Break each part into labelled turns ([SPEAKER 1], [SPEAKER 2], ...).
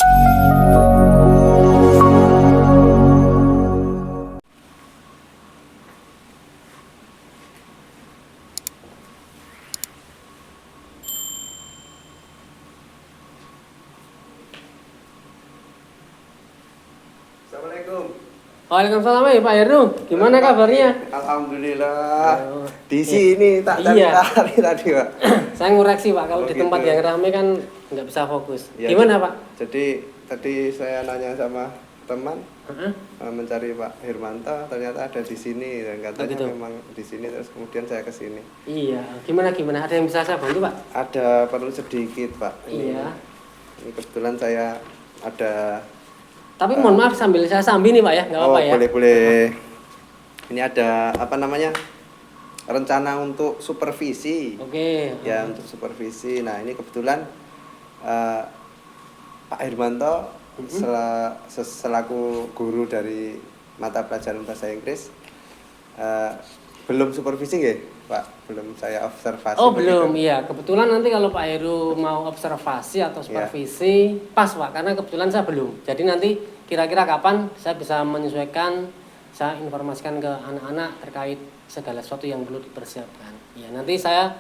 [SPEAKER 1] Assalamualaikum.
[SPEAKER 2] Waalaikumsalam Pak Heru. Gimana kabarnya?
[SPEAKER 1] Alhamdulillah. Di sini tak
[SPEAKER 2] Iya.
[SPEAKER 1] cari tadi, Pak.
[SPEAKER 2] Saya ngoreksi Pak, kalau
[SPEAKER 1] Oh,
[SPEAKER 2] di tempat
[SPEAKER 1] gitu.
[SPEAKER 2] yang ramai kan nggak bisa fokus.
[SPEAKER 1] Ya,
[SPEAKER 2] Gimana Pak?
[SPEAKER 1] Jadi tadi saya nanya sama teman
[SPEAKER 2] Heeh.
[SPEAKER 1] mencari Pak Hermanto, ternyata ada di sini dan katanya
[SPEAKER 2] gitu.
[SPEAKER 1] memang di sini, terus kemudian saya ke sini.
[SPEAKER 2] Iya. Gimana? Ada yang bisa saya bantu Pak?
[SPEAKER 1] Ada perlu sedikit, Pak.
[SPEAKER 2] Iya.
[SPEAKER 1] Ini kebetulan saya ada.
[SPEAKER 2] Tapi mohon maaf sambil saya sambil nih Pak ya, nggak apa-apa ya.
[SPEAKER 1] Boleh. Ini ada apa namanya? Rencana untuk supervisi.
[SPEAKER 2] Oke.
[SPEAKER 1] Ya, untuk supervisi. Nah, ini kebetulan Pak Hermanto selaku guru dari mata pelajaran bahasa Inggris belum supervisi nggih, Pak? Belum saya observasi.
[SPEAKER 2] Oh belum, iya. Kebetulan nanti kalau Pak Heru mau observasi atau supervisi, pas Pak, karena kebetulan saya belum. Jadi nanti kira-kira kapan saya bisa menyesuaikan, saya informasikan ke anak-anak terkait segala sesuatu yang perlu dipersiapkan. Ya nanti saya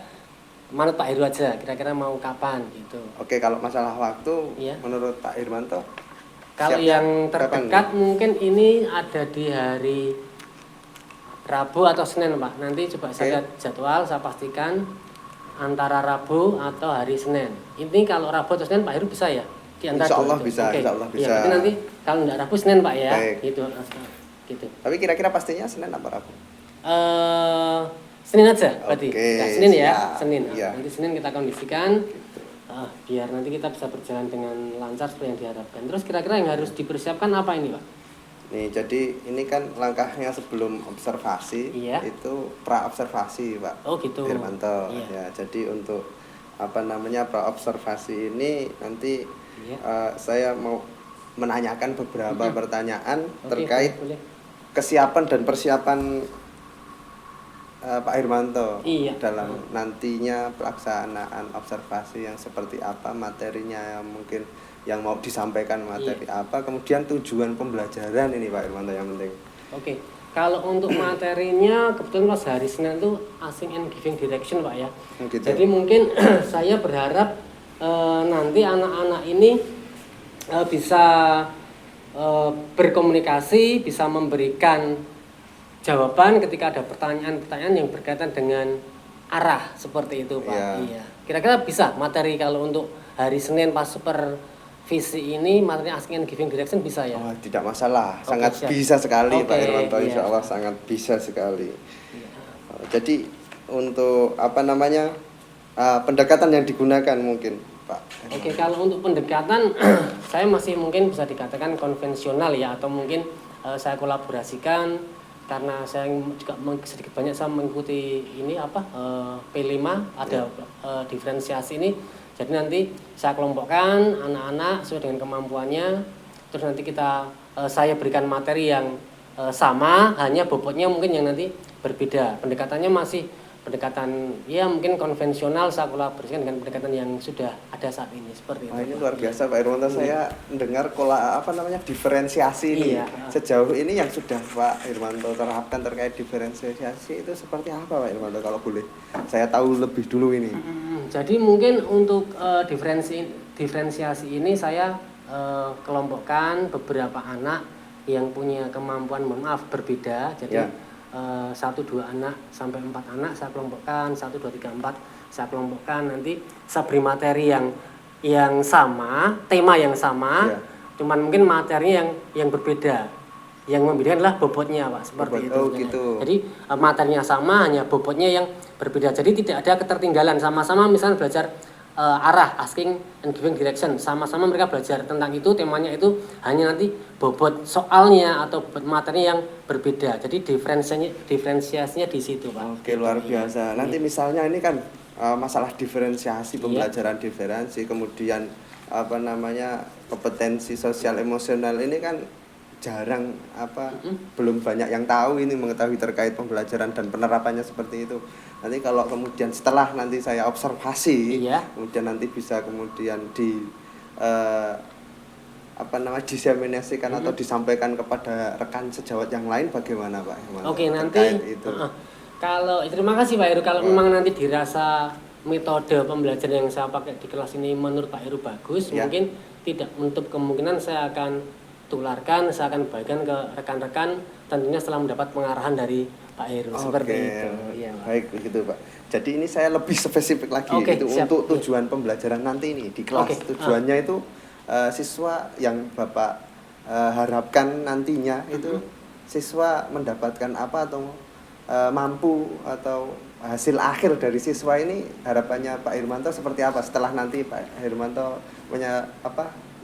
[SPEAKER 2] manut Pak Heru aja, kira-kira mau kapan gitu.
[SPEAKER 1] Oke, kalau masalah waktu,
[SPEAKER 2] Iya.
[SPEAKER 1] menurut Pak Hermanto,
[SPEAKER 2] Kalau
[SPEAKER 1] siapnya
[SPEAKER 2] yang
[SPEAKER 1] kapan?
[SPEAKER 2] terdekat mungkin ini ada di hari Rabu atau Senin Pak. Nanti coba saya lihat jadwal, saya pastikan antara Rabu atau hari Senin. Ini kalau Rabu atau Senin Pak Heru bisa ya? Di antara
[SPEAKER 1] Insya
[SPEAKER 2] dua
[SPEAKER 1] Allah
[SPEAKER 2] itu.
[SPEAKER 1] bisa,
[SPEAKER 2] Oke.
[SPEAKER 1] insya Allah bisa.
[SPEAKER 2] Ya, berarti nanti kalau nggak Rabu Senin Pak ya.
[SPEAKER 1] Baik.
[SPEAKER 2] Gitu.
[SPEAKER 1] Tapi kira-kira pastinya Senin apa Rabu?
[SPEAKER 2] Senin aja berarti.
[SPEAKER 1] Oke,
[SPEAKER 2] Nah, Senin ya,
[SPEAKER 1] siap.
[SPEAKER 2] Senin.
[SPEAKER 1] Iya.
[SPEAKER 2] Nanti Senin kita kondisikan biar nanti kita bisa berjalan dengan lancar seperti yang diharapkan. Terus kira-kira yang harus dipersiapkan apa ini Pak?
[SPEAKER 1] Nih, jadi ini kan langkahnya sebelum observasi,
[SPEAKER 2] Iya.
[SPEAKER 1] itu pra-observasi, Pak.
[SPEAKER 2] Oh gitu.
[SPEAKER 1] Hermanto.
[SPEAKER 2] Iya.
[SPEAKER 1] Ya, jadi untuk apa namanya pra-observasi ini nanti
[SPEAKER 2] Iya.
[SPEAKER 1] saya mau menanyakan beberapa pertanyaan
[SPEAKER 2] Oke,
[SPEAKER 1] terkait
[SPEAKER 2] boleh.
[SPEAKER 1] kesiapan dan persiapan Pak Hermanto
[SPEAKER 2] Iya.
[SPEAKER 1] dalam nantinya pelaksanaan observasi yang seperti apa, materinya yang mungkin yang mau disampaikan materi apa, kemudian tujuan pembelajaran ini Pak Hermanto yang penting.
[SPEAKER 2] Oke, kalau untuk materinya kebetulan pas hari Senin itu asking and giving direction Pak ya.
[SPEAKER 1] Gitu.
[SPEAKER 2] Jadi mungkin saya berharap nanti anak-anak ini bisa berkomunikasi, bisa memberikan jawaban ketika ada pertanyaan-pertanyaan yang berkaitan dengan arah seperti itu Pak.
[SPEAKER 1] Iya.
[SPEAKER 2] Iya. Kira-kira bisa materi kalau untuk hari Senin pas supervisi ini materi asking and giving direction bisa ya?
[SPEAKER 1] Oh, tidak masalah,
[SPEAKER 2] Oke,
[SPEAKER 1] sangat
[SPEAKER 2] siap.
[SPEAKER 1] bisa sekali
[SPEAKER 2] Oke,
[SPEAKER 1] Pak Hermanto,
[SPEAKER 2] iya.
[SPEAKER 1] insya Allah sangat bisa sekali. Jadi untuk apa namanya pendekatan yang digunakan mungkin Pak Hermanto.
[SPEAKER 2] Oke, kalau untuk pendekatan saya masih mungkin bisa dikatakan konvensional ya, atau mungkin saya kolaborasikan karena saya juga sedikit banyak saya mengikuti ini P5 ada diferensiasi ini. Jadi nanti saya kelompokkan anak-anak sesuai dengan kemampuannya. Terus nanti saya berikan materi yang sama, hanya bobotnya mungkin yang nanti berbeda. Pendekatannya masih pendekatan ya mungkin konvensional, saya kolaborasikan dengan pendekatan yang sudah ada saat ini seperti
[SPEAKER 1] Wah,
[SPEAKER 2] itu.
[SPEAKER 1] ini luar biasa Pak Hermanto, saya mendengar diferensiasi ini.
[SPEAKER 2] Iya.
[SPEAKER 1] Sejauh ini yang sudah Pak Hermanto terapkan terkait diferensiasi itu seperti apa Pak Hermanto, kalau boleh saya tahu lebih dulu ini.
[SPEAKER 2] Jadi mungkin untuk diferensiasi ini saya kelompokkan beberapa anak yang punya kemampuan berbeda. Jadi 1, 2 anak sampai 4 anak saya kelompokkan, 1, 2, 3, 4 saya kelompokkan. Nanti saya beri materi yang sama, tema yang sama, cuman mungkin materinya yang berbeda. Yang membedakan adalah bobotnya Pak, seperti itu.
[SPEAKER 1] Gitu.
[SPEAKER 2] Jadi materinya sama, hanya bobotnya yang berbeda. Jadi tidak ada ketertinggalan, sama-sama misalnya belajar arah, asking and giving direction, sama-sama mereka belajar tentang itu, temanya itu, hanya nanti bobot soalnya atau bobot materi yang berbeda. Jadi diferensiasinya di situ Pak.
[SPEAKER 1] Oke, luar biasa. Nanti misalnya ini kan masalah diferensiasi, pembelajaran diferensi, kemudian apa namanya kompetensi sosial emosional ini kan jarang belum banyak yang tahu ini, mengetahui terkait pembelajaran dan penerapannya seperti itu. Nanti kalau kemudian setelah nanti saya observasi, kemudian nanti bisa kemudian diseminasikan atau disampaikan kepada rekan sejawat yang lain bagaimana Pak Hermanto?
[SPEAKER 2] Oke, nanti
[SPEAKER 1] itu.
[SPEAKER 2] Kalau terima kasih Pak Heru, kalau memang nanti dirasa metode pembelajaran yang saya pakai di kelas ini menurut Pak Heru bagus, mungkin tidak menutup kemungkinan saya akan tularkan, saya akan bagikan ke rekan-rekan tentunya setelah mendapat pengarahan dari Pak Heru seperti itu.
[SPEAKER 1] Iya, baik begitu Pak. Jadi ini saya lebih spesifik lagi untuk tujuan pembelajaran nanti ini di kelas. Tujuannya itu siswa yang Bapak harapkan nantinya itu siswa mendapatkan apa atau mampu atau hasil akhir dari siswa ini harapannya Pak Hermanto seperti apa setelah nanti Pak Hermanto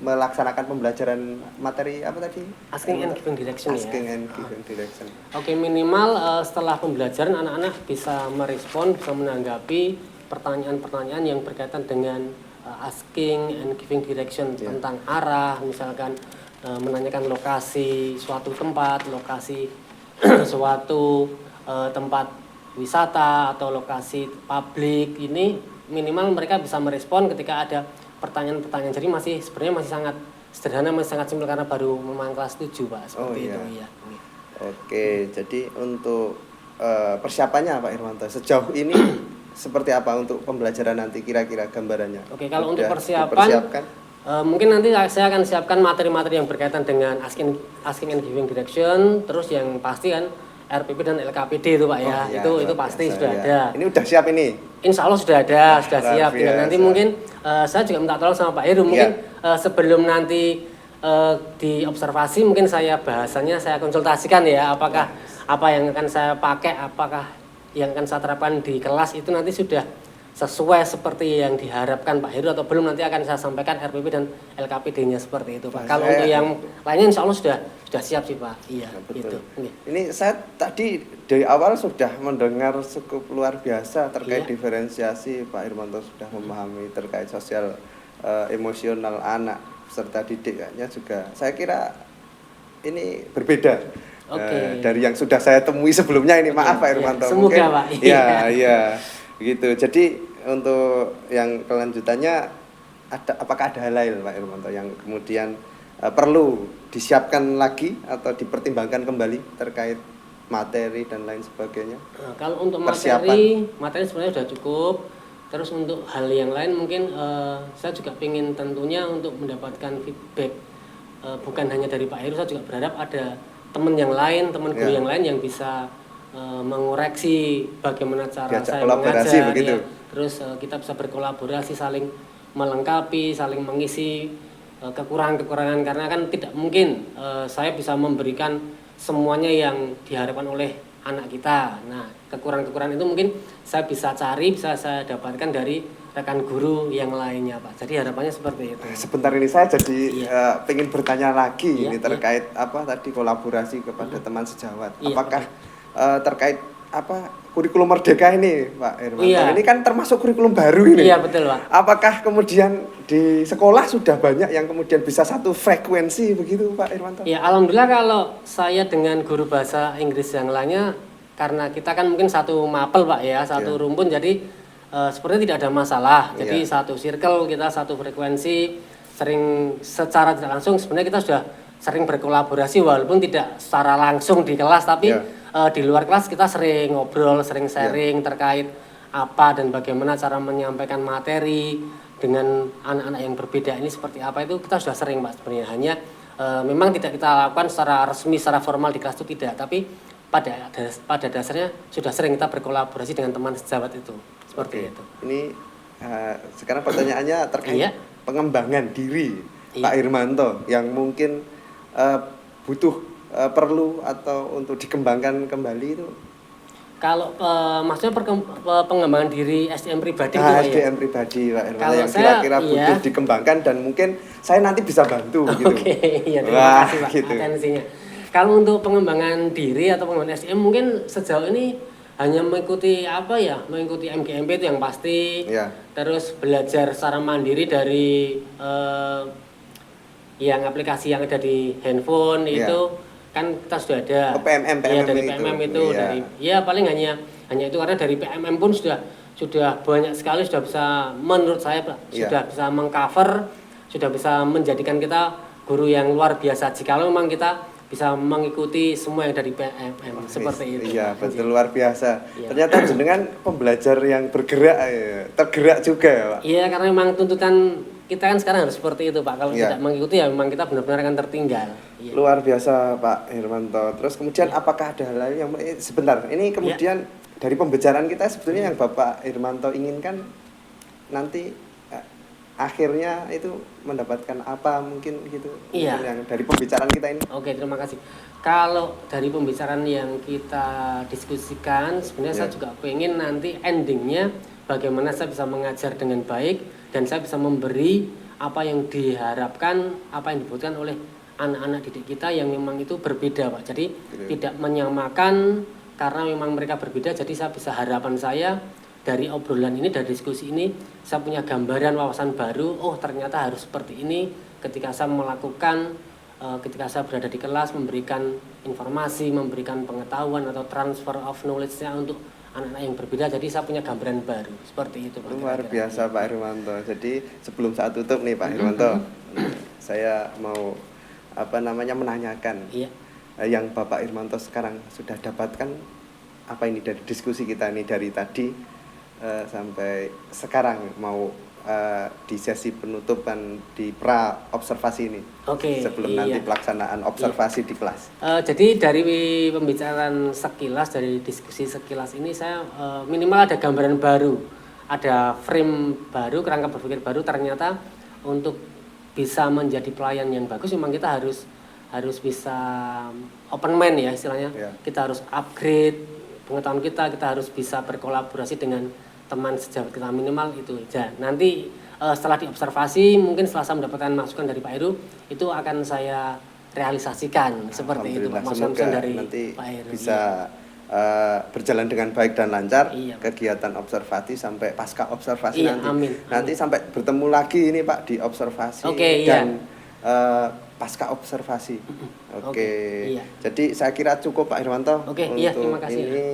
[SPEAKER 1] melaksanakan pembelajaran materi apa tadi?
[SPEAKER 2] Asking and Giving Direction.
[SPEAKER 1] Asking and Giving Direction.
[SPEAKER 2] Oke, minimal setelah pembelajaran anak-anak bisa merespon, bisa menanggapi pertanyaan-pertanyaan yang berkaitan dengan asking and giving direction tentang arah, misalkan menanyakan lokasi suatu tempat, lokasi suatu tempat wisata atau lokasi publik. Ini minimal mereka bisa merespon ketika ada pertanyaan-pertanyaan. Jadi sebenarnya masih sangat sederhana, masih sangat simpel karena baru memang kelas 7 Pak, seperti itu ya.
[SPEAKER 1] Oke, jadi untuk persiapannya Pak Hermanto sejauh ini seperti apa untuk pembelajaran nanti kira-kira gambarannya?
[SPEAKER 2] Oke, kalau untuk persiapan mungkin nanti saya akan siapkan materi-materi yang berkaitan dengan asking and giving direction, terus yang pasti kan RPP dan LKPD itu Pak ya, itu pasti sudah ada.
[SPEAKER 1] Ini udah siap ini?
[SPEAKER 2] Insya Allah sudah ada, sudah siap. Tinggal nanti mungkin saya juga minta tolong sama Pak Heru, mungkin sebelum nanti di observasi mungkin bahasanya saya konsultasikan ya, apakah apa yang akan saya pakai, apakah yang akan saya terapkan di kelas itu nanti sudah sesuai seperti yang diharapkan Pak Heru atau belum, nanti akan saya sampaikan RPP dan LKPD-nya seperti itu Pak. Kalau untuk yang lainnya insya Allah sudah siap sih Pak. Iya, gitu.
[SPEAKER 1] Ini saya tadi dari awal sudah mendengar cukup luar biasa terkait diferensiasi. Pak Hermanto sudah memahami terkait sosial emosional anak serta didiknya juga. Saya kira ini berbeda dari yang sudah saya temui sebelumnya ini. Maaf Pak Hermanto.
[SPEAKER 2] Semoga Pak.
[SPEAKER 1] Iya. Gitu. Jadi untuk yang kelanjutannya apakah ada hal lain Pak Hermanto yang kemudian perlu disiapkan lagi atau dipertimbangkan kembali terkait materi dan lain sebagainya?
[SPEAKER 2] Kalau untuk materi sebenarnya sudah cukup. Terus untuk hal yang lain mungkin saya juga ingin tentunya untuk mendapatkan feedback bukan hanya dari Pak Heru, saya juga berharap ada teman yang lain, teman guru yang lain yang bisa mengoreksi bagaimana cara saya mengajar.
[SPEAKER 1] Begitu.
[SPEAKER 2] Terus kita bisa berkolaborasi, saling melengkapi, saling mengisi kekurangan-kekurangan, karena kan tidak mungkin saya bisa memberikan semuanya yang diharapkan oleh anak kita. Nah, kekurangan-kekurangan itu mungkin saya bisa cari, bisa saya dapatkan dari rekan guru yang lainnya Pak. Jadi harapannya seperti itu.
[SPEAKER 1] Sebentar ini saya jadi pengen bertanya lagi ini terkait apa tadi kolaborasi kepada teman sejawat. Apakah terkait kurikulum merdeka ini Pak Hermanto? Ini kan termasuk kurikulum baru ini.
[SPEAKER 2] Iya betul Pak.
[SPEAKER 1] Apakah kemudian di sekolah sudah banyak yang kemudian bisa satu frekuensi begitu Pak Hermanto?
[SPEAKER 2] Ya alhamdulillah kalau saya dengan guru bahasa Inggris yang lainnya, karena kita kan mungkin satu mapel Pak ya, satu rumpun, jadi sepertinya tidak ada masalah. Jadi satu circle, kita satu frekuensi, sering secara tidak langsung sebenarnya kita sudah sering berkolaborasi walaupun tidak secara langsung di kelas, tapi di luar kelas kita sering ngobrol, sering sharing terkait apa dan bagaimana cara menyampaikan materi dengan anak-anak yang berbeda ini seperti apa, itu kita sudah sering Pak sebenarnya. Hanya memang tidak kita lakukan secara resmi, secara formal di kelas itu tidak, tapi pada dasarnya sudah sering kita berkolaborasi dengan teman sejawat itu. Seperti itu.
[SPEAKER 1] Ini sekarang pertanyaannya terkait pengembangan diri Pak Hermanto yang mungkin butuh perlu atau untuk dikembangkan kembali itu.
[SPEAKER 2] Kalau maksudnya pengembangan diri SDM pribadi itu
[SPEAKER 1] SDM pribadi Pak Hermanto yang kira-kira butuh dikembangkan dan mungkin saya nanti bisa bantu gitu.
[SPEAKER 2] Iya, terima kasih Pak atensinya. Kalau untuk pengembangan diri atau pengembangan SDM mungkin sejauh ini hanya mengikuti mengikuti MGMP itu yang pasti. Terus belajar secara mandiri dari yang aplikasi yang ada di handphone itu kan kita sudah ada.
[SPEAKER 1] PMM
[SPEAKER 2] dari PMM itu dari paling hanya itu, karena dari PMM pun sudah banyak sekali, sudah bisa menurut saya Pak sudah bisa mengcover, sudah bisa menjadikan kita guru yang luar biasa jikalau memang kita bisa mengikuti semua yang dari PMM seperti itu.
[SPEAKER 1] Iya, betul, luar biasa.
[SPEAKER 2] Iya.
[SPEAKER 1] Ternyata jenengan pembelajar yang bergerak, ya, tergerak juga ya, Pak.
[SPEAKER 2] Iya, karena memang tuntutan kita kan sekarang harus seperti itu, Pak. Kalau
[SPEAKER 1] Iya.
[SPEAKER 2] tidak mengikuti ya memang kita benar-benar akan tertinggal. Iya.
[SPEAKER 1] Luar biasa Pak Hermanto. Terus kemudian apakah ada hal lain yang sebentar, ini kemudian dari pembicaraan kita sebetulnya yang Bapak Hermanto inginkan nanti akhirnya itu mendapatkan apa mungkin gitu.
[SPEAKER 2] Iya.
[SPEAKER 1] Mungkin yang dari pembicaraan kita ini.
[SPEAKER 2] Oke, terima kasih. Kalau dari pembicaraan yang kita diskusikan, sebenarnya saya juga pengen nanti endingnya bagaimana saya bisa mengajar dengan baik dan saya bisa memberi apa yang diharapkan, apa yang dibutuhkan oleh anak-anak didik kita yang memang itu berbeda, Pak. Jadi tidak menyamakan karena memang mereka berbeda. Jadi saya bisa harapan saya dari obrolan ini, dari diskusi ini, saya punya gambaran wawasan baru. Oh, ternyata harus seperti ini ketika saya melakukan, ketika saya berada di kelas, memberikan informasi, memberikan pengetahuan atau transfer of knowledge-nya untuk anak-anak yang berbeda. Jadi saya punya gambaran baru seperti itu, Pak.
[SPEAKER 1] Luar biasa Pak Hermanto. Jadi sebelum saat tutup nih Pak Hermanto, saya mau menanyakan yang Bapak Hermanto sekarang sudah dapatkan apa ini dari diskusi kita ini dari tadi sampai sekarang mau di sesi penutupan di pra observasi ini.
[SPEAKER 2] Oke.
[SPEAKER 1] Sebelum nanti pelaksanaan observasi di kelas.
[SPEAKER 2] Jadi dari pembicaraan sekilas, dari diskusi sekilas ini saya minimal ada gambaran baru, ada frame baru, kerangka berpikir baru. Ternyata untuk bisa menjadi pelayan yang bagus memang kita harus bisa open mind ya istilahnya. Kita harus upgrade pengetahuan kita harus bisa berkolaborasi dengan teman sejawat kita minimal itu aja. Nanti setelah diobservasi, mungkin setelah saya mendapatkan masukan dari Pak Heru, itu akan saya realisasikan seperti itu Pak.
[SPEAKER 1] Semoga
[SPEAKER 2] dari
[SPEAKER 1] nanti
[SPEAKER 2] Pak Heru
[SPEAKER 1] bisa berjalan dengan baik dan lancar kegiatan observasi sampai pasca observasi nanti.
[SPEAKER 2] Amin.
[SPEAKER 1] Nanti sampai bertemu lagi ini Pak di observasi dan pasca observasi. Jadi saya kira cukup Pak Hermanto untuk
[SPEAKER 2] terima kasih,
[SPEAKER 1] ini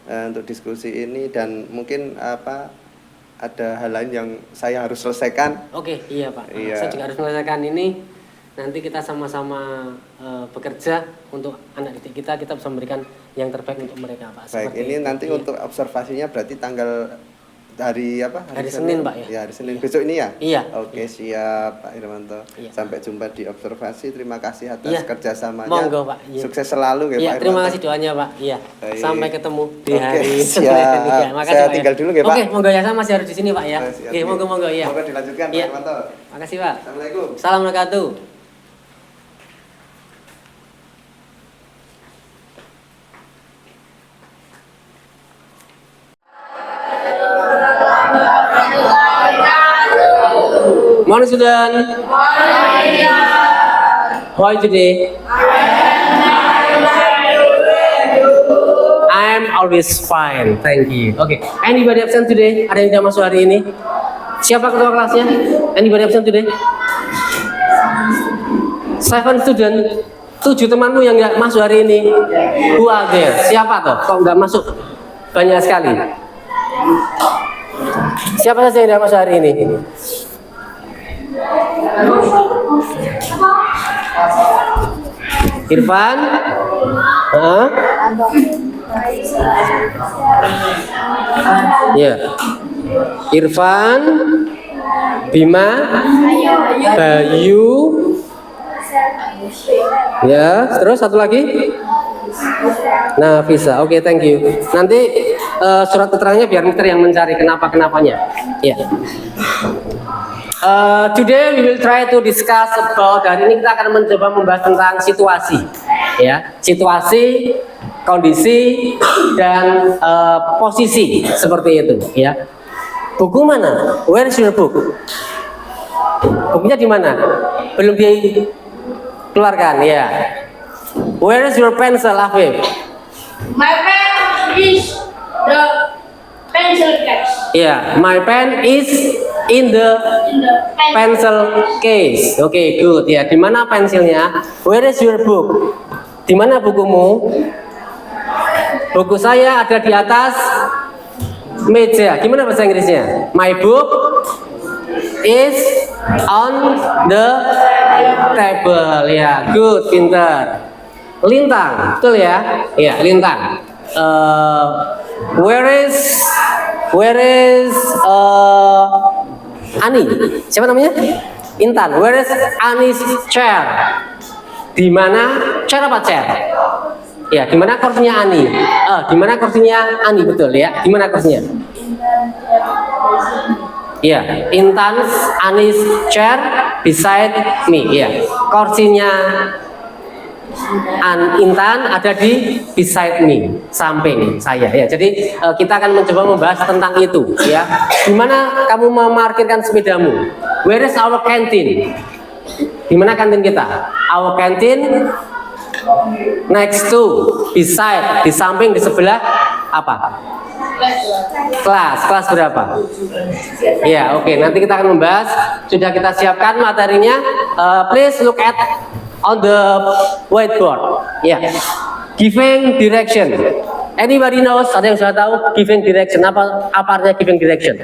[SPEAKER 1] untuk diskusi ini dan mungkin ada hal lain yang saya harus selesaikan.
[SPEAKER 2] Iya Pak. Saya juga harus menyelesaikan ini. Nanti kita sama-sama bekerja untuk anak didik kita bisa memberikan yang terbaik untuk mereka Pak.
[SPEAKER 1] Baik, ini nanti untuk observasinya berarti tanggal hari apa?
[SPEAKER 2] Hari Senin Pak ya.
[SPEAKER 1] Ya, hari Senin besok ini ya?
[SPEAKER 2] Iya.
[SPEAKER 1] Oke, siap Pak Hermanto. Sampai jumpa di observasi. Terima kasih atas kerjasamanya.
[SPEAKER 2] Monggo Pak.
[SPEAKER 1] Sukses selalu ya Pak Hermanto.
[SPEAKER 2] Terima kasih doanya Pak. Sampai ketemu di hari
[SPEAKER 1] Senin.
[SPEAKER 2] Makasih
[SPEAKER 1] Saya
[SPEAKER 2] Pak.
[SPEAKER 1] tinggal dulu ya Pak.
[SPEAKER 2] Monggo ya, saya masih harus di sini Pak ya. Monggo ya.
[SPEAKER 1] Monggo dilanjutkan Pak Hermanto.
[SPEAKER 2] Makasih Pak.
[SPEAKER 1] Assalamualaikum.
[SPEAKER 2] Salam wabarakatuh. Morning student. How are you today? I'm always fine, thank you. Anybody absent today? Ada yang tidak masuk hari ini? Siapa ketua kelasnya? Anybody absent today? 7 student. 7 temanmu yang nggak masuk hari ini. Who are there? Siapa toh? Kok nggak masuk? Banyak sekali. Siapa saja yang tidak masuk hari ini? Irfan, Irfan, Bima, Bayu, terus satu lagi, Nafisa. Thank you. Nanti surat keterangannya biar Mister yang mencari kenapa-kenapanya. Today we will try to discuss about, hari ini kita akan mencoba membahas tentang situasi, situasi, kondisi dan posisi seperti itu, Buku mana? Where is your book? Bukunya di mana? Belum dikeluarkan, Where is your pencil, Afif?
[SPEAKER 3] My pen is the pencil case.
[SPEAKER 2] My pen is in the pencil case. Good. Di mana pensilnya? Where is your book? Di mana bukumu? Buku saya ada di atas meja. Gimana bahasa Inggrisnya? My book is on the Table, ya, good, pinter. Lintang, betul ya? Ya, lintang. Where is Ani? Siapa namanya? Intan. Where is Ani's chair? Di mana chair apa chair? Ya, di mana kursinya Ani? Di mana kursinya Ani, betul ya? Di mana kursinya? Ya, Intan's Ani's chair beside me. Ya, kursinya Intan ada di beside me, samping saya. Ya, jadi kita akan mencoba membahas tentang itu. Ya, di mana kamu memarkirkan sepedamu? Where is our canteen? Di mana kantin kita? Our canteen next to, beside, di samping, di sebelah apa? Kelas berapa? Ya, oke. Nanti kita akan membahas. Sudah kita siapkan materinya. Please look at on the whiteboard. Ya, giving direction. Anybody knows? Ada yang sudah tahu giving direction? Apa artinya giving direction?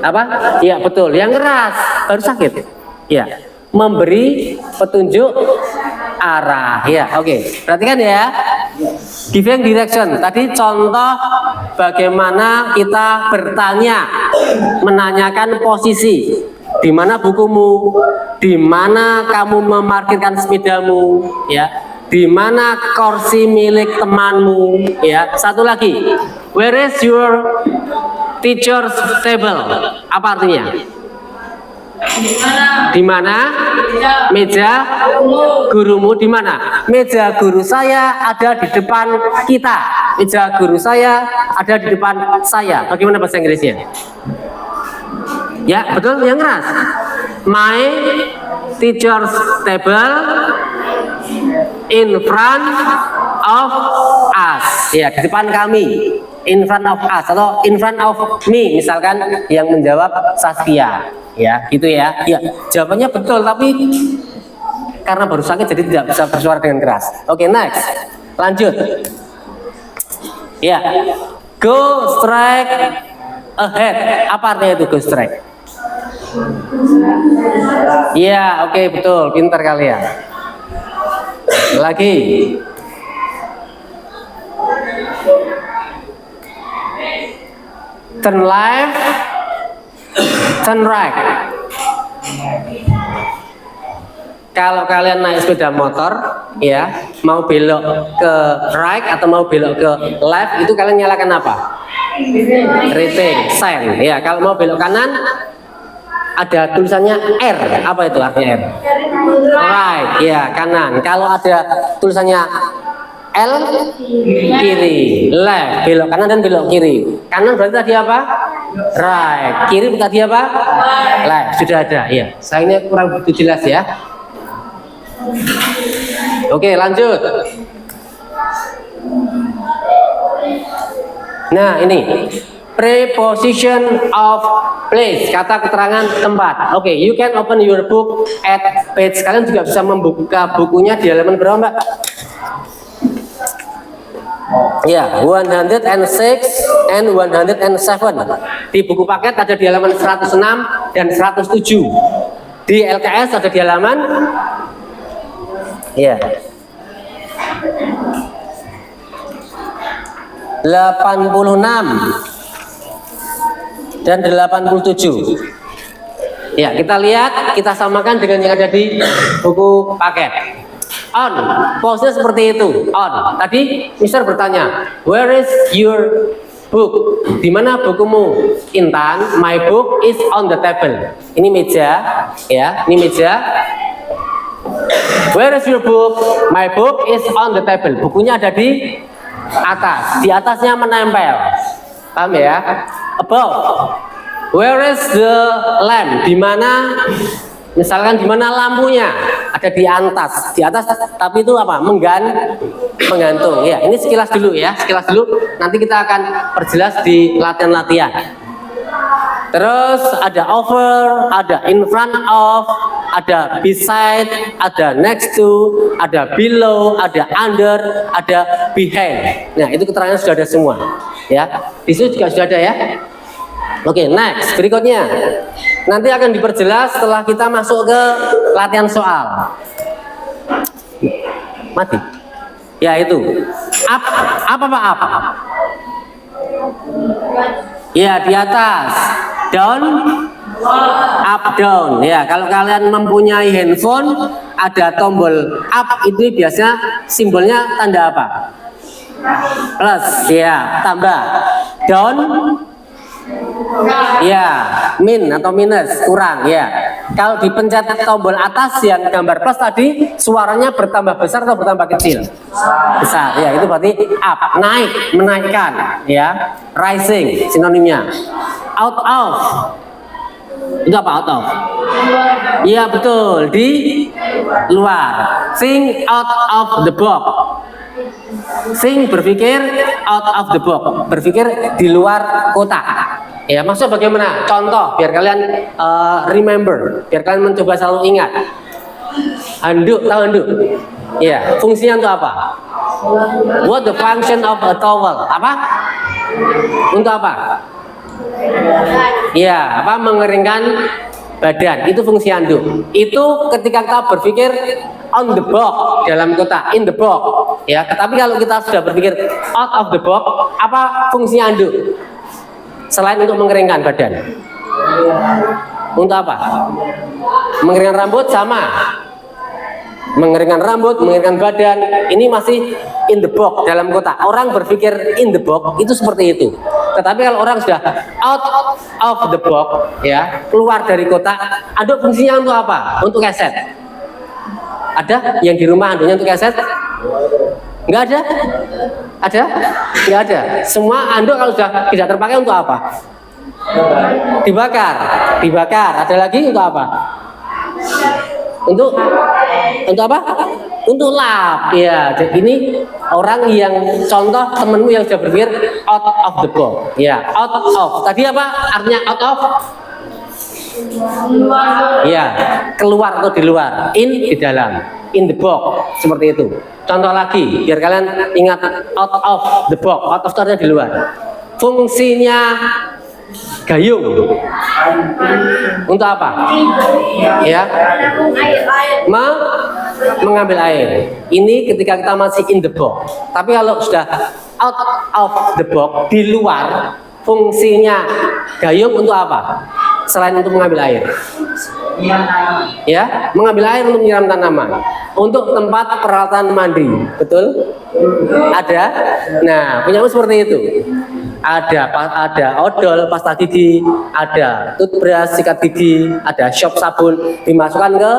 [SPEAKER 2] Apa? Ya, betul. Yang keras baru sakit. Ya, memberi petunjuk arah. Ya, oke. Perhatikan ya. Giving direction. Tadi contoh bagaimana kita bertanya, menanyakan posisi. Di mana bukumu? Di mana kamu memarkirkan sepedamu? Ya. Di mana kursi milik temanmu? Ya. Satu lagi. Where is your teacher's table? Apa artinya? Di mana meja gurumu? Di mana? Meja guru saya ada di depan kita. Meja guru saya ada di depan saya. Bagaimana bahasa Inggrisnya? Ya, betul, yang keras. My teacher's table in front of us. Ya, di depan kami. In front of us atau in front of me, misalkan yang menjawab Saskia. Ya, gitu ya. Ya, jawabannya betul, tapi karena baru sakit jadi tidak bisa bersuara dengan keras. Oke, next. Lanjut. Ya. Go straight ahead. Apa artinya itu go straight? Ya, oke, betul. Pintar kalian. Lagi. Turn left, turn right. Kalau kalian naik sepeda motor, ya, mau belok ke right atau mau belok ke left, itu kalian nyalakan apa? Reading sign. Ya, kalau mau belok kanan, ada tulisannya R. Apa itu artinya R? Right, ya, kanan. Kalau ada tulisannya L, kiri. Left, belok kanan dan belok kiri. Kanan berarti tadi apa? Right. Kiri tadi apa? Left. Sudah ada. Ya, sayangnya kurang begitu jelas ya. Oke, lanjut. Nah, ini preposition of place, kata keterangan tempat. Oke, you can open your book at page. Kalian juga bisa membuka bukunya di halaman berapa, Mbak? Ya, 106 and 107. Di buku paket ada di halaman 106 dan 107. Di LKS ada di halaman ya 86 dan 87. Ya, kita lihat, kita samakan dengan yang ada di buku paket. On, pose seperti itu. On. Tadi Mister bertanya, where is your book? Di mana bukumu? Intan, my book is on the table. Ini meja, ya, ini meja. Where is your book? My book is on the table. Bukunya ada di atas. Di atasnya menempel. Paham ya? Above. Where is the lamp? Di mana? Misalkan di mana lampunya? Ada di atas. Di atas, tapi itu apa? Menggantung. Ya, ini sekilas dulu ya, sekilas dulu. Nanti kita akan perjelas di latihan-latihan. Terus ada over, ada in front of, ada beside, ada next to, ada below, ada under, ada behind. Nah, itu keterangan sudah ada semua. Ya, di situ juga sudah ada ya. Oke, next berikutnya. Nanti akan diperjelas setelah kita masuk ke latihan soal. Mati. Ya itu. Up, apa Pak up? Ya di atas. Down, up down. Ya kalau kalian mempunyai handphone ada tombol up itu biasanya simbolnya tanda apa? Plus. Ya tambah. Down. Ya, min atau minus, kurang ya. Kalau dipencet tombol atas yang gambar plus tadi, suaranya bertambah besar atau bertambah kecil? Besar. Ya, itu berarti up, naik, menaikkan, ya. Rising sinonimnya. Out of. Itu apa out of? Iya betul, di luar. Think out of the box. Think berpikir out of the box, berpikir di luar kotak. Ya maksudnya bagaimana? Contoh biar kalian remember, biar kalian mencoba selalu ingat. Handuk, tahu handuk? Ya, fungsinya untuk apa? What the function of a towel? Apa? Untuk apa? Ya, apa? Mengeringkan badan. Itu fungsi handuk. Itu ketika kita berpikir on the box, dalam kotak, in the box. Ya, tetapi kalau kita sudah berpikir out of the box, apa fungsi handuk? Selain untuk mengeringkan badan. Untuk apa? Mengeringkan rambut sama. Mengeringkan rambut, mengeringkan badan. Ini masih in the box, dalam kotak. Orang berpikir in the box itu seperti itu. Tetapi kalau orang sudah out of the box, ya, keluar dari kotak, handuk fungsinya untuk apa? Untuk keset. Ada yang di rumah handuknya untuk keset? Enggak ada? Ada? Enggak ada. Semua handuk kalau sudah tidak terpakai untuk apa? Dibakar. Dibakar. Ada lagi untuk apa? Untuk apa? Untuk lap. Ya, jadi ini orang yang contoh temenmu yang sudah berpikir out of the box. Ya, out of. Tadi apa? Artinya out of? Ya, keluar atau di luar. In di dalam. In the box. Seperti itu. Contoh lagi, biar kalian ingat out of the box. Out of itu artinya di luar. Fungsinya gayung untuk apa? Ya, mengambil air. Ini ketika kita masih in the box. Tapi kalau sudah out of the box, di luar, fungsinya gayung untuk apa? Selain untuk mengambil air. Ya, mengambil air untuk menyiram tanaman. Untuk tempat peralatan mandi, betul? Ada. Nah, punyamu seperti itu. Ada odol, pasta gigi, ada toothbrush, sikat gigi, ada shop sabun, dimasukkan ke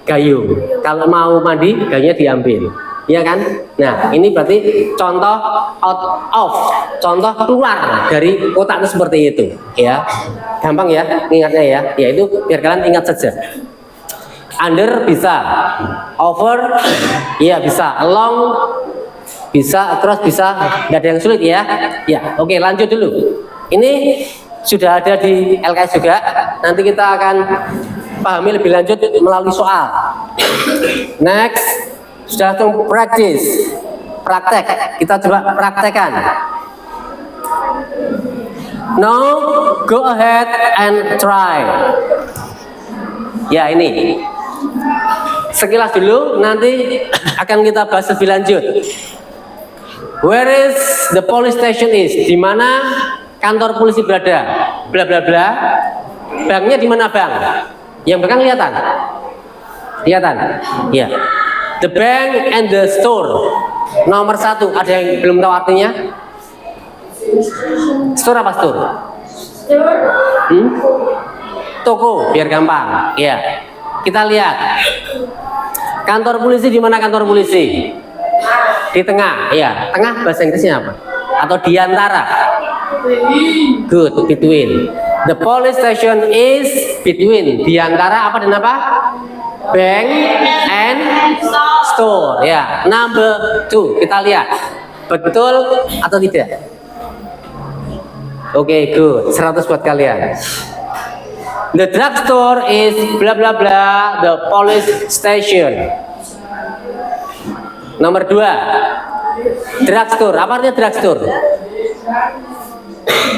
[SPEAKER 2] gayung. Kalau mau mandi, gayungnya diambil. Iya kan? Nah, ini berarti contoh out of, contoh keluar dari kotak itu seperti itu, ya. Gampang ya, ingatnya ya. Ya itu biar kalian ingat saja. Under bisa, over, iya bisa, along bisa, across bisa, nggak ada yang sulit ya. Ya, oke lanjut dulu. Ini sudah ada di LKS juga. Nanti kita akan pahami lebih lanjut melalui soal. Next, sudah langsung practice, praktek. Kita coba praktekkan. Now, go ahead and try. Ya ini. Sekilas dulu, nanti akan kita bahas lebih lanjut. Where is the police station is? Di mana kantor polisi berada? Bla bla bla. Banknya di mana bang? Yang belakang kelihatan? Kelihatan? Ya. The bank and the store. Nomor 1. Ada yang belum tahu artinya? Store apa store? Toko, biar gampang. Ya. Kita lihat. Kantor polisi di mana kantor polisi? Di tengah, ya. Tengah bahasa Inggrisnya apa? Atau di antara? Good, between. The police station is between. Di antara apa dan apa? Bank and store. Ya. Number 2. Kita lihat. Betul atau tidak? Oke, good. 100 buat kalian. The drugstore is bla bla bla the police station. Nomor 2. Drugstore. Apa artinya drugstore?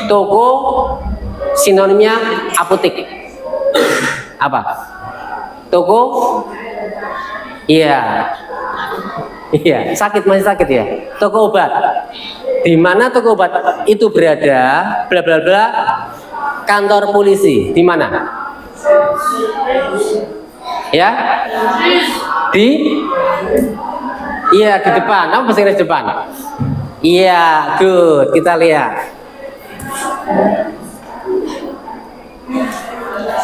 [SPEAKER 2] Toko, sinonimnya apotek. Apa? Toko? Iya. Iya, sakit, masih sakit ya. Toko obat. Di mana toko obat itu berada? Bla bla bla. Kantor polisi. Di mana? Ya? Di? Iya, di depan. Apa bahasa Inggris depan? Iya, good. Kita lihat.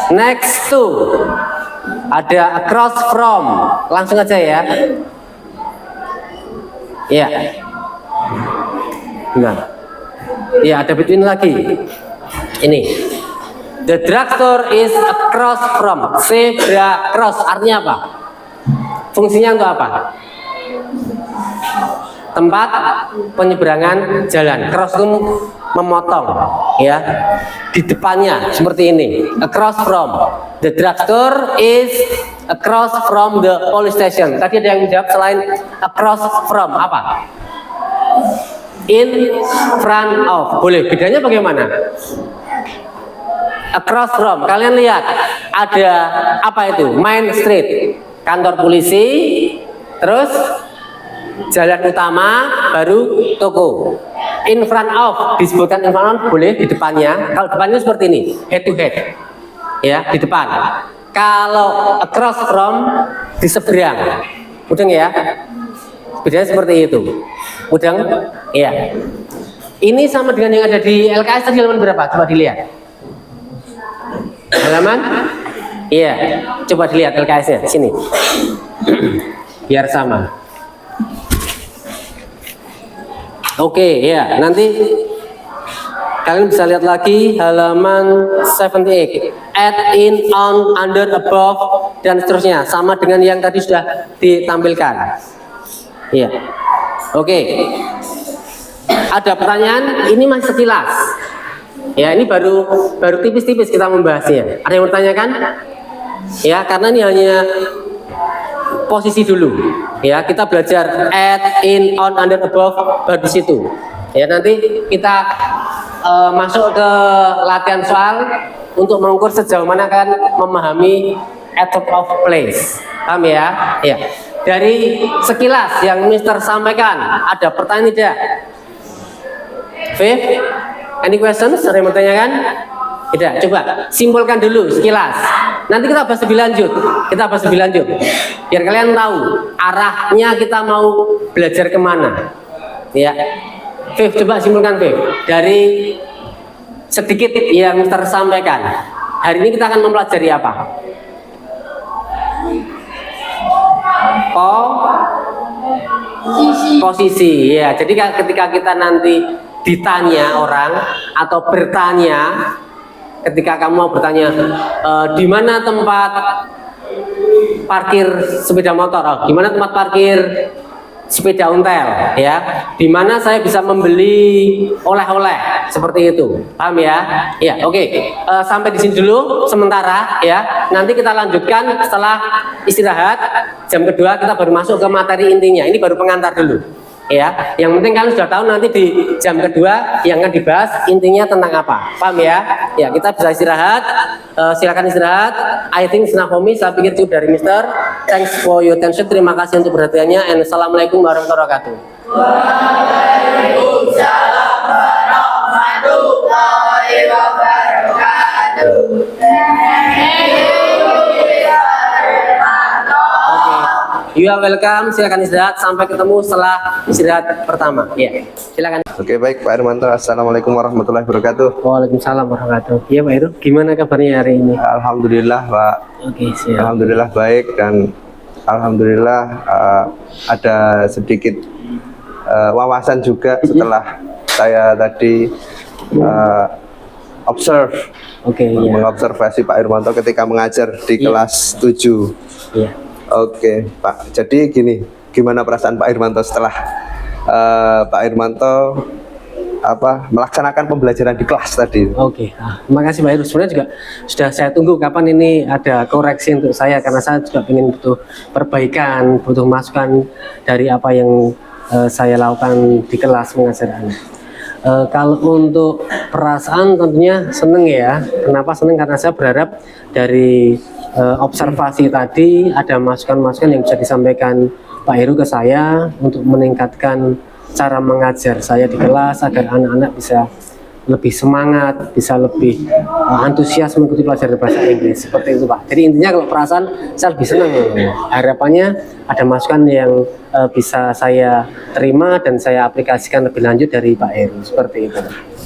[SPEAKER 2] Next to ada across from, langsung aja ya. Iya. Nah. Iya, ada between lagi. Ini. The drugstore is across from. Zebra cross artinya apa? Fungsinya untuk apa? Tempat penyeberangan jalan. Cross itu memotong, ya. Di depannya seperti ini. Across from. The drugstore is across from the police station. Tadi ada yang menjawab selain across from apa? In front of. Boleh. Bedanya bagaimana? Across from. Kalian lihat ada apa itu? Main street. Kantor polisi. Terus jalan utama, baru toko. In front of, disebutkan in front of boleh di depannya. Kalau depannya seperti ini, head to head, ya di depan. Kalau across from di seberang, mudeng ya. Bedanya seperti itu. Mudeng, ya. Ini sama dengan yang ada di LKS tadi halaman berapa? Coba dilihat. Halaman? Iya, coba dilihat LKS-nya sini. Biar sama. Oke, ya, nanti kalian bisa lihat lagi halaman 78. Add, in, on, under, above, dan seterusnya. Sama dengan yang tadi sudah ditampilkan. Iya. Oke. Ada pertanyaan? Ini masih sekilas. Ya, ini baru tipis-tipis kita membahasnya. Ada yang bertanyakan? Ya, karena ini hanya posisi dulu. Ya, kita belajar add, in, on, under, above baru di situ. Ya, nanti kita masuk ke latihan soal untuk mengukur sejauh mana kan memahami attribute of place. Paham ya? Ya. Dari sekilas yang Mister sampaikan, ada pertanyaan tidak? Viv, any questions? Ada yang bertanyakan? Tidak, coba simpulkan dulu sekilas. Nanti kita bahas lebih lanjut. Biar kalian tahu arahnya kita mau belajar kemana. Ya, Viv, coba simpulkan Viv. Dari sedikit yang Mister sampaikan. Hari ini kita akan mempelajari apa? Posisi. Ya, jadi ketika kita nanti ditanya orang atau bertanya. Ketika kamu mau bertanya di mana tempat parkir sepeda motor, di mana tempat parkir sepeda ontel, ya, di mana saya bisa membeli oleh-oleh seperti itu, paham ya? Ya, oke. Sampai di sini dulu sementara, ya. Nanti kita lanjutkan setelah istirahat jam kedua kita baru masuk ke materi intinya. Ini baru pengantar dulu. Ya, yang penting kalian sudah tahu nanti di jam kedua yang akan dibahas intinya tentang apa, paham ya? Ya, kita bisa istirahat, silakan istirahat. I think enough for me, saya pikir cukup dari Mister. Thanks for your attention, terima kasih untuk perhatiannya, and assalamualaikum warahmatullahi wabarakatuh.
[SPEAKER 3] Waalaikumsalam warahmatullahi wabarakatuh.
[SPEAKER 2] You are welcome, silakan istirahat, sampai ketemu setelah istirahat pertama. Ya, silakan.
[SPEAKER 1] Oke, baik Pak Irmanto. Assalamualaikum warahmatullahi wabarakatuh.
[SPEAKER 2] Waalaikumsalam warahmatullahi wabarakatuh. Iya Pak Heru, gimana kabarnya hari ini?
[SPEAKER 1] Alhamdulillah Pak.
[SPEAKER 2] Oke, siap.
[SPEAKER 1] Alhamdulillah baik, dan alhamdulillah ada sedikit wawasan juga setelah saya tadi observe, mengobservasi Pak Irmanto ketika mengajar di kelas 7.
[SPEAKER 2] Iya.
[SPEAKER 1] Oke, Pak. Jadi gini, gimana perasaan Pak Irmanto setelah Pak Irmanto melaksanakan pembelajaran di kelas tadi?
[SPEAKER 2] Oke, terima kasih Pak Heru. Sebenarnya juga sudah saya tunggu kapan ini ada koreksi untuk saya, karena saya juga ingin butuh perbaikan, butuh masukan dari apa yang saya lakukan di kelas mengajar anak. Kalau untuk perasaan tentunya seneng ya. Kenapa seneng? Karena saya berharap dari observasi tadi, ada masukan-masukan yang bisa disampaikan Pak Heru ke saya untuk meningkatkan cara mengajar saya di kelas agar anak-anak bisa lebih semangat, bisa lebih antusias mengikuti pelajaran bahasa Inggris, seperti itu Pak. Jadi intinya kalau perasaan saya lebih senang, harapannya ada masukan yang bisa saya terima dan saya aplikasikan lebih lanjut dari Pak Heru, seperti itu.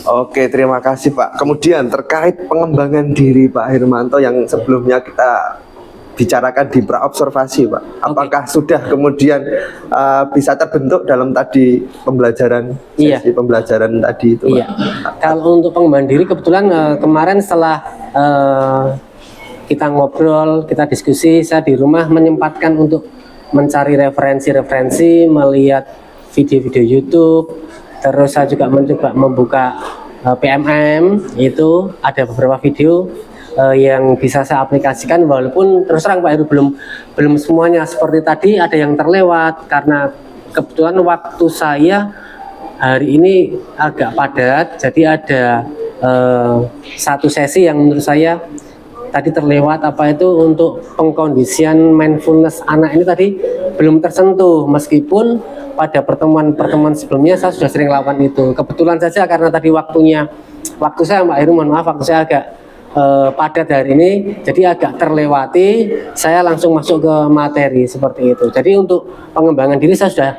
[SPEAKER 1] Oke, terima kasih Pak. Kemudian terkait pengembangan diri Pak Hermanto yang sebelumnya kita bicarakan di praobservasi Pak, apakah sudah kemudian bisa terbentuk dalam tadi pembelajaran sesi pembelajaran tadi itu Pak?
[SPEAKER 2] Iya. Kalau untuk pengembangan diri kebetulan kemarin setelah kita ngobrol, kita diskusi, saya di rumah menyempatkan untuk mencari referensi-referensi, melihat video-video YouTube, terus saya juga mencoba membuka PMM, itu ada beberapa video yang bisa saya aplikasikan, walaupun terus terang Pak Heru belum semuanya seperti tadi, ada yang terlewat karena kebetulan waktu saya hari ini agak padat, jadi ada satu sesi yang menurut saya tadi terlewat, apa itu untuk pengkondisian mindfulness anak ini tadi belum tersentuh, meskipun pada pertemuan sebelumnya saya sudah sering lakukan itu. Kebetulan saja karena tadi waktu saya Pak Heru, mohon maaf, waktu saya agak padat hari ini, jadi agak terlewati, saya langsung masuk ke materi seperti itu. Jadi untuk pengembangan diri saya sudah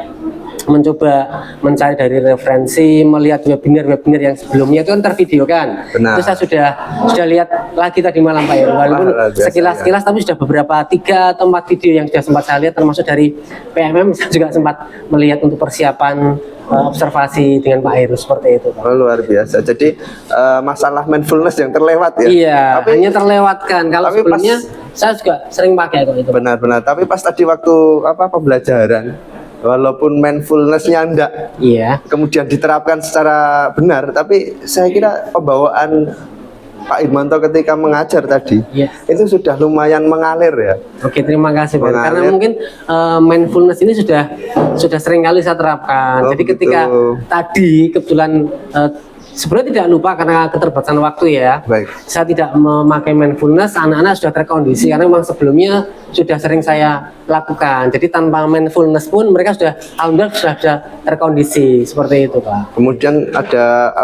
[SPEAKER 2] mencoba mencari dari referensi, melihat webinar yang sebelumnya itu kan tervideokan.
[SPEAKER 1] Benar.
[SPEAKER 2] Itu saya sudah lihat lagi tadi malam Pak Heru, walaupun sekilas tapi sudah beberapa 3 atau 4 video yang sudah sempat saya lihat, termasuk dari PMM saya juga sempat melihat untuk persiapan observasi dengan Pak Heru, seperti itu Pak.
[SPEAKER 1] Oh, luar biasa. Jadi masalah mindfulness yang terlewat ya.
[SPEAKER 2] Iya,
[SPEAKER 1] tapi
[SPEAKER 2] hanya terlewatkan. Kalau sebelumnya saya juga sering pakai kok itu.
[SPEAKER 1] Benar-benar. Tapi pas tadi waktu pembelajaran, walaupun mindfulness-nya enggak,
[SPEAKER 2] iya,
[SPEAKER 1] kemudian diterapkan secara benar, tapi saya kira pembawaan Pak Hermanto ketika mengajar tadi, itu sudah lumayan mengalir ya.
[SPEAKER 2] Oke, terima kasih Pak. Karena mungkin mindfulness ini sudah sering kali saya terapkan. Jadi ketika tadi kebetulan sebenarnya tidak lupa karena keterbatasan waktu ya.
[SPEAKER 1] Baik.
[SPEAKER 2] Saya tidak memakai mindfulness, anak-anak sudah terkondisi karena memang sebelumnya sudah sering saya lakukan. Jadi tanpa mindfulness pun mereka sudah alhamdulillah sudah terkondisi seperti itu Pak.
[SPEAKER 1] Kemudian ada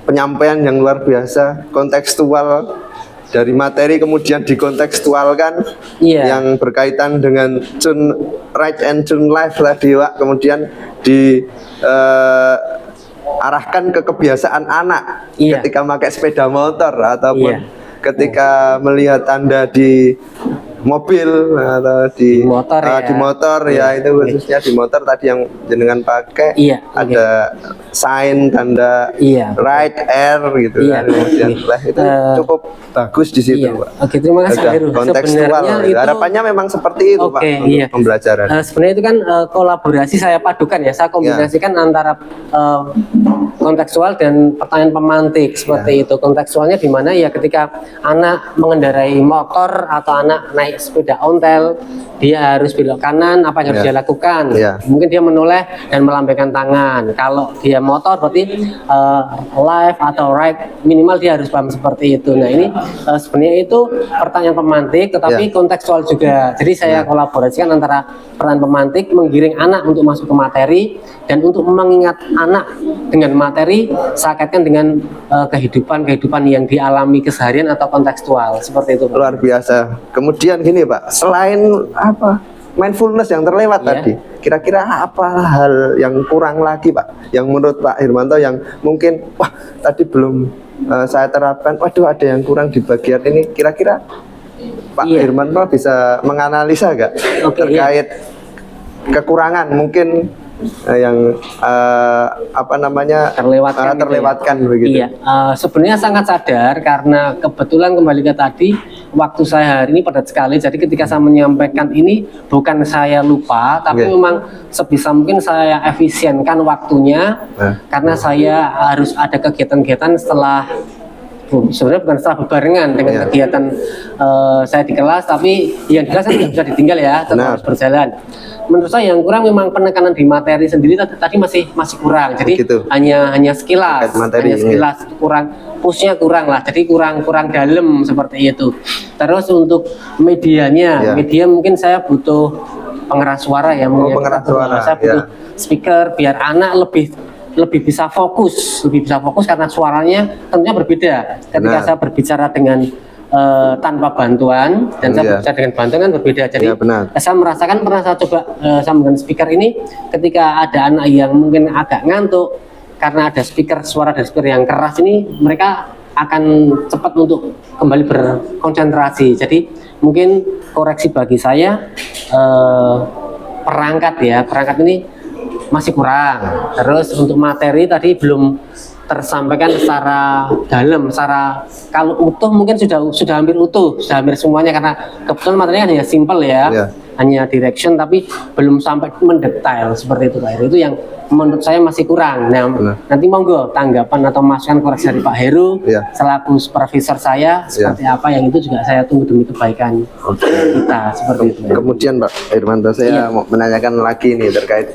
[SPEAKER 1] penyampaian yang luar biasa, kontekstual dari materi kemudian dikontekstualkan, yang berkaitan dengan tune right and tune left tadi Pak, kemudian arahkan ke kebiasaan anak ketika pakai sepeda motor ataupun ketika melihat Anda di mobil atau di motor ya, itu khususnya di motor tadi yang jenengan pakai ada sign tanda right air gitu kan, kemudian itu cukup bagus di situ Pak.
[SPEAKER 2] Oke, terima kasih Pak Heru.
[SPEAKER 1] Kontekstual, harapannya memang seperti itu Pak untuk pembelajaran.
[SPEAKER 2] Sebenarnya itu kan kolaborasi saya padukan ya, saya kombinasikan antara kontekstual dan pertanyaan pemantik seperti itu. Kontekstualnya di mana ya ketika anak mengendarai motor atau anak naik sepeda ontel, dia harus belok kanan, apa yang harus dia lakukan? Mungkin dia menoleh dan melambaikan tangan. Kalau dia motor berarti left atau right, minimal dia harus paham seperti itu. Nah ini sebenarnya itu pertanyaan pemantik tetapi kontekstual juga. Jadi saya kolaborasikan antara pertanyaan pemantik, menggiring anak untuk masuk ke materi, dan untuk mengingat anak dengan materi saya kaitkan dengan kehidupan yang dialami keseharian atau kontekstual seperti itu Pak.
[SPEAKER 1] Luar biasa. Kemudian gini Pak, selain mindfulness yang terlewat tadi, kira-kira apa hal yang kurang lagi Pak, yang menurut Pak Hermanto yang mungkin tadi belum saya terapkan, waduh ada yang kurang di bagian ini, kira-kira Pak Hermanto bisa menganalisa nggak terkait kekurangan mungkin yang terlewatkan begitu.
[SPEAKER 2] Iya, sebenarnya sangat sadar karena kebetulan kembali ke tadi waktu saya hari ini padat sekali. Jadi ketika saya menyampaikan ini bukan saya lupa, tapi memang sebisa mungkin saya efisienkan waktunya karena saya harus ada kegiatan-kegiatan setelah sebenarnya bukan setelah bebarengan dengan kegiatan saya di kelas, tapi yang di kelas kan tidak bisa ditinggal ya, tetap harus berjalan. menurut saya yang kurang memang penekanan di materi sendiri tadi masih kurang. Jadi
[SPEAKER 1] Gitu.
[SPEAKER 2] hanya sekilas,
[SPEAKER 1] Terkait materi
[SPEAKER 2] hanya
[SPEAKER 1] ini.
[SPEAKER 2] sekilas kurang, pushnya kurang lah. Jadi kurang dalam seperti itu. Terus untuk medianya,
[SPEAKER 1] Ya.
[SPEAKER 2] media mungkin saya butuh pengeras suara ya, mungkin.
[SPEAKER 1] pengeras suara,
[SPEAKER 2] Saya butuh
[SPEAKER 1] ya.
[SPEAKER 2] speaker biar anak lebih bisa fokus karena suaranya tentunya berbeda ketika
[SPEAKER 1] Benar.
[SPEAKER 2] saya berbicara dengan tanpa bantuan dan saya
[SPEAKER 1] Iya.
[SPEAKER 2] berbicara dengan bantuan kan berbeda. Jadi
[SPEAKER 1] Iya, benar.
[SPEAKER 2] saya merasakan, pernah saya coba sambungan speaker ini ketika ada anak yang mungkin agak ngantuk karena ada suara dari speaker yang keras ini, mereka akan cepat untuk kembali berkonsentrasi. Jadi mungkin koreksi bagi saya, perangkat ini masih kurang. Terus untuk materi tadi belum tersampaikan secara dalam, secara kalau utuh mungkin sudah hampir utuh, sudah hampir semuanya, karena kebetulan materinya hanya simple ya,
[SPEAKER 1] Iya.
[SPEAKER 2] hanya direction tapi belum sampai mendetail seperti itu Pak Heru. Itu yang menurut saya masih kurang. Nah,
[SPEAKER 1] Benar.
[SPEAKER 2] nanti monggo tanggapan atau masukan koreksi dari Pak Heru
[SPEAKER 1] Iya.
[SPEAKER 2] selaku supervisor saya seperti apa, yang itu juga saya tunggu demi kebaikan kita seperti itu.
[SPEAKER 1] Kemudian Pak Irwanto, saya mau menanyakan lagi nih terkait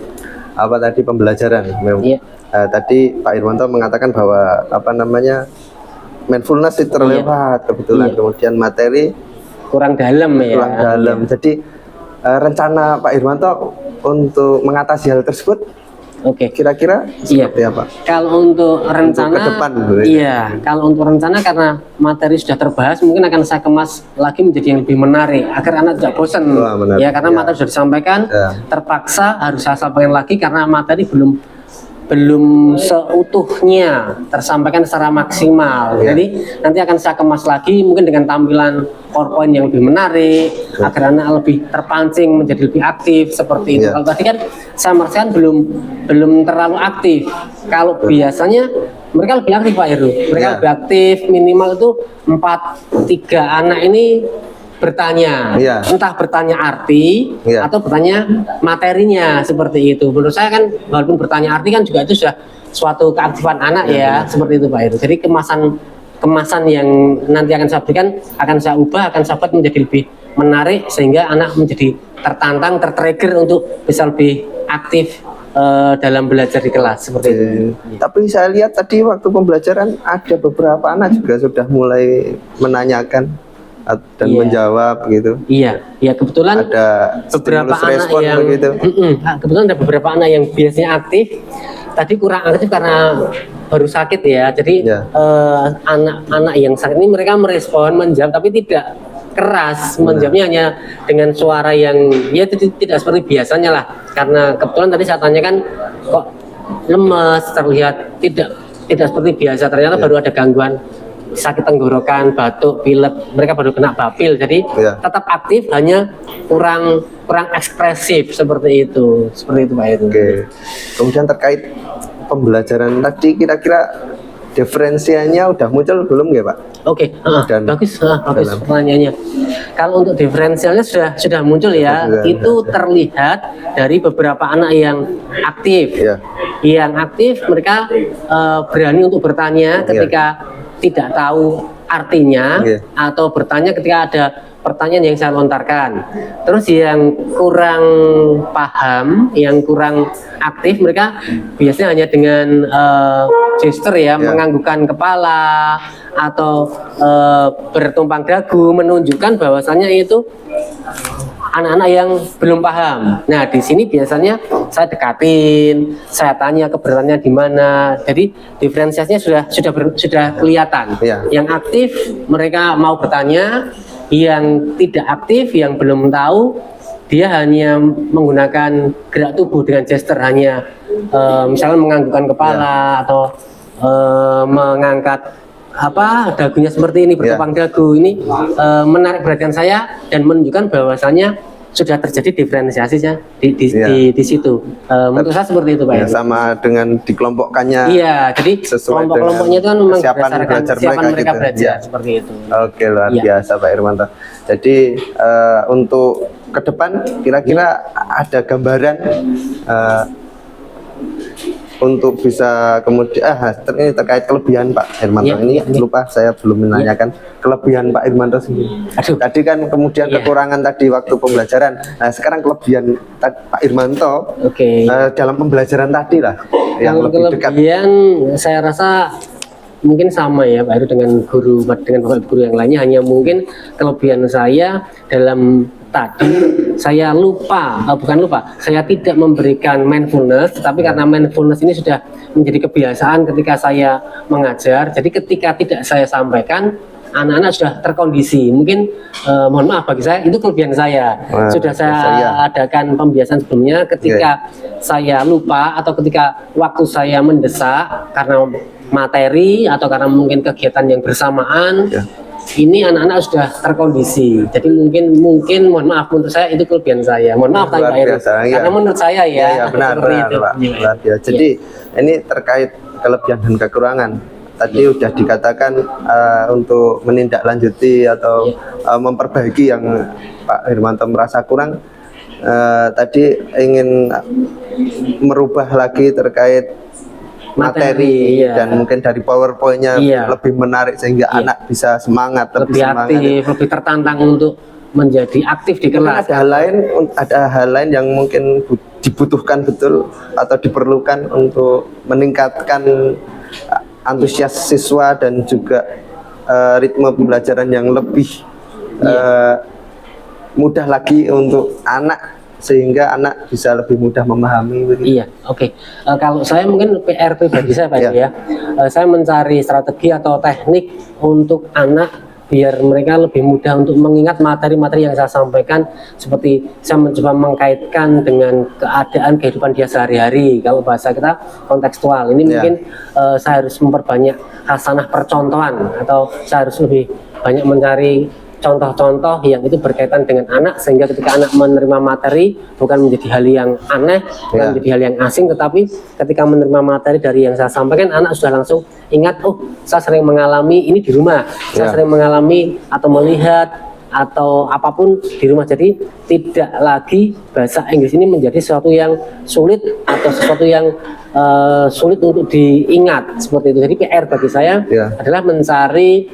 [SPEAKER 1] apa tadi pembelajaran.
[SPEAKER 2] Iya.
[SPEAKER 1] Tadi Pak Irwanto mengatakan bahwa mindfulness itu terlewat kebetulan,
[SPEAKER 2] Iya.
[SPEAKER 1] kemudian materi
[SPEAKER 2] Kurang dalam ya.
[SPEAKER 1] kurang dalam. Jadi rencana Pak Irwanto untuk mengatasi hal tersebut
[SPEAKER 2] Oke.
[SPEAKER 1] kira-kira
[SPEAKER 2] Iya.
[SPEAKER 1] seperti apa?
[SPEAKER 2] Kalau untuk rencana,
[SPEAKER 1] ke depan, Bu.
[SPEAKER 2] iya. Kalau untuk rencana, karena materi sudah terbahas, mungkin akan saya kemas lagi menjadi yang lebih menarik agar anak tidak bosan.
[SPEAKER 1] Wah, benar.
[SPEAKER 2] Ya, karena
[SPEAKER 1] Ya.
[SPEAKER 2] materi sudah disampaikan,
[SPEAKER 1] Ya.
[SPEAKER 2] terpaksa harus saya sampaikan lagi karena materi belum seutuhnya tersampaikan secara maksimal.
[SPEAKER 1] Ya.
[SPEAKER 2] Jadi nanti akan saya kemas lagi mungkin dengan tampilan PowerPoint yang lebih menarik agar anak lebih terpancing menjadi lebih aktif seperti itu.
[SPEAKER 1] Ya.
[SPEAKER 2] Kalau tadi kan saya merasakan belum terlalu aktif. Kalau biasanya mereka lebih aktif Pak Heru. Mereka
[SPEAKER 1] Ya.
[SPEAKER 2] lebih aktif, minimal itu 3 anak ini bertanya,
[SPEAKER 1] Iya.
[SPEAKER 2] entah bertanya arti
[SPEAKER 1] Iya.
[SPEAKER 2] atau bertanya materinya seperti itu. Menurut saya kan walaupun bertanya arti kan juga itu sudah suatu keaktifan anak ya, seperti itu Pak Heru. Jadi kemasan yang nanti akan saya berikan akan saya ubah, akan saya buat menjadi lebih menarik sehingga anak menjadi tertantang, tertrigger untuk bisa lebih aktif dalam belajar di kelas seperti itu.
[SPEAKER 1] Tapi saya lihat tadi waktu pembelajaran ada beberapa anak juga sudah mulai menanyakan dan
[SPEAKER 2] Iya.
[SPEAKER 1] menjawab gitu.
[SPEAKER 2] Iya, ya kebetulan
[SPEAKER 1] Ada
[SPEAKER 2] beberapa
[SPEAKER 1] stimulus
[SPEAKER 2] anak
[SPEAKER 1] respon
[SPEAKER 2] yang
[SPEAKER 1] begitu.
[SPEAKER 2] kebetulan ada beberapa anak yang biasanya aktif tadi kurang aktif karena baru sakit ya. Jadi
[SPEAKER 1] Ya.
[SPEAKER 2] anak-anak yang sakit ini mereka merespon, menjawab tapi tidak keras, menjawabnya hanya dengan suara yang ya tidak seperti biasanya lah. Karena kebetulan tadi saya tanyakan kok lemes, terlihat tidak seperti biasa. Ternyata baru ada gangguan sakit tenggorokan, batuk, pilek, mereka baru kena bapil, jadi
[SPEAKER 1] Iya.
[SPEAKER 2] tetap aktif, hanya kurang ekspresif seperti itu Pak Heru.
[SPEAKER 1] Oke. Kemudian terkait pembelajaran tadi kira-kira diferensianya udah muncul belum ya Pak?
[SPEAKER 2] Oke,
[SPEAKER 1] Dan
[SPEAKER 2] bagus
[SPEAKER 1] dalam-
[SPEAKER 2] pertanyaannya. Kalau untuk diferensialnya sudah muncul ya,
[SPEAKER 1] Sudah,
[SPEAKER 2] itu terlihat dari beberapa anak yang aktif.
[SPEAKER 1] Iya.
[SPEAKER 2] Yang aktif mereka berani untuk bertanya ketika tidak tahu artinya,
[SPEAKER 1] Iya.
[SPEAKER 2] atau bertanya ketika ada pertanyaan yang saya lontarkan. Terus yang kurang paham, yang kurang aktif, mereka biasanya hanya dengan gesture ya, menganggukkan kepala atau bertumpang dagu, menunjukkan bahwasannya itu anak-anak yang belum paham. Nah, di sini biasanya saya dekatin, saya tanya keberaniannya di mana. Jadi diferensiasinya sudah kelihatan.
[SPEAKER 1] Iya.
[SPEAKER 2] Yang aktif mereka mau bertanya, yang tidak aktif, yang belum tahu, dia hanya menggunakan gerak tubuh dengan gesture, hanya misalnya menganggukkan kepala atau mengangkat dagunya seperti ini, bertepang dagu. Ini menarik perhatian saya dan menunjukkan bahwasannya sudah terjadi diferensiasinya di situ. Menurut saya seperti itu Pak.
[SPEAKER 1] Ya, sama dengan dikelompokkannya.
[SPEAKER 2] Iya, jadi
[SPEAKER 1] sesuai
[SPEAKER 2] kelompok-kelompoknya itu kan
[SPEAKER 1] dengan
[SPEAKER 2] memang
[SPEAKER 1] kesiapan
[SPEAKER 2] berdasarkan
[SPEAKER 1] belajar
[SPEAKER 2] kesiapan mereka
[SPEAKER 1] gitu.
[SPEAKER 2] belajar
[SPEAKER 1] Iya.
[SPEAKER 2] seperti itu.
[SPEAKER 1] Oke, luar
[SPEAKER 2] Iya.
[SPEAKER 1] biasa Pak Irwanto. Jadi untuk ke depan kira-kira ada gambaran untuk bisa kemudian ini terkait kelebihan Pak Hermanto ini lupa saya belum menanyakan kelebihan Pak Hermanto sendiri. Tadi kan kemudian kekurangan tadi waktu pembelajaran. Nah sekarang kelebihan Pak Hermanto dalam pembelajaran tadi lah yang lebih dekat.
[SPEAKER 2] Kelebihan saya rasa mungkin sama ya Pak Heru dengan bapak guru yang lainnya, hanya mungkin kelebihan saya dalam tadi saya saya tidak memberikan mindfulness, tapi karena mindfulness ini sudah menjadi kebiasaan ketika saya mengajar, jadi ketika tidak saya sampaikan anak-anak sudah terkondisi. Mungkin mohon maaf bagi saya itu kelebihan saya. Sudah saya adakan pembiasaan sebelumnya ketika saya lupa atau ketika waktu saya mendesak karena materi atau karena mungkin kegiatan yang bersamaan, ini anak-anak sudah terkondisi. Jadi mungkin mohon maaf, menurut saya itu kelebihan saya. Mohon maaf Pak Heru. Karena menurut saya
[SPEAKER 1] benar Pak. Jadi ini terkait kelebihan dan kekurangan. Tadi sudah dikatakan untuk menindaklanjuti atau memperbaiki yang Pak Hermanto merasa kurang, tadi ingin merubah lagi terkait materi dan mungkin dari PowerPoint-nya lebih menarik sehingga anak bisa semangat,
[SPEAKER 2] lebih aktif, lebih tertantang untuk menjadi aktif di kelas.
[SPEAKER 1] Ada hal lain yang mungkin dibutuhkan betul atau diperlukan untuk meningkatkan antusias siswa dan juga ritme pembelajaran yang lebih mudah lagi untuk anak, sehingga anak bisa lebih mudah memahami begitu.
[SPEAKER 2] Kalau saya mungkin PR pribadi saya Pak ya, saya mencari strategi atau teknik untuk anak biar mereka lebih mudah untuk mengingat materi-materi yang saya sampaikan, seperti saya mencoba mengkaitkan dengan keadaan kehidupan dia sehari-hari. Kalau bahasa kita kontekstual, ini mungkin saya harus memperbanyak hasanah percontohan, atau saya harus lebih banyak mencari contoh-contoh yang itu berkaitan dengan anak, sehingga ketika anak menerima materi bukan menjadi hal yang aneh, bukan menjadi hal yang asing, tetapi ketika menerima materi dari yang saya sampaikan, anak sudah langsung ingat, oh saya sering mengalami ini di rumah, saya sering mengalami atau melihat atau apapun di rumah. Jadi tidak lagi bahasa Inggris ini menjadi sesuatu yang sulit atau sesuatu yang sulit untuk diingat seperti itu. Jadi PR bagi saya adalah mencari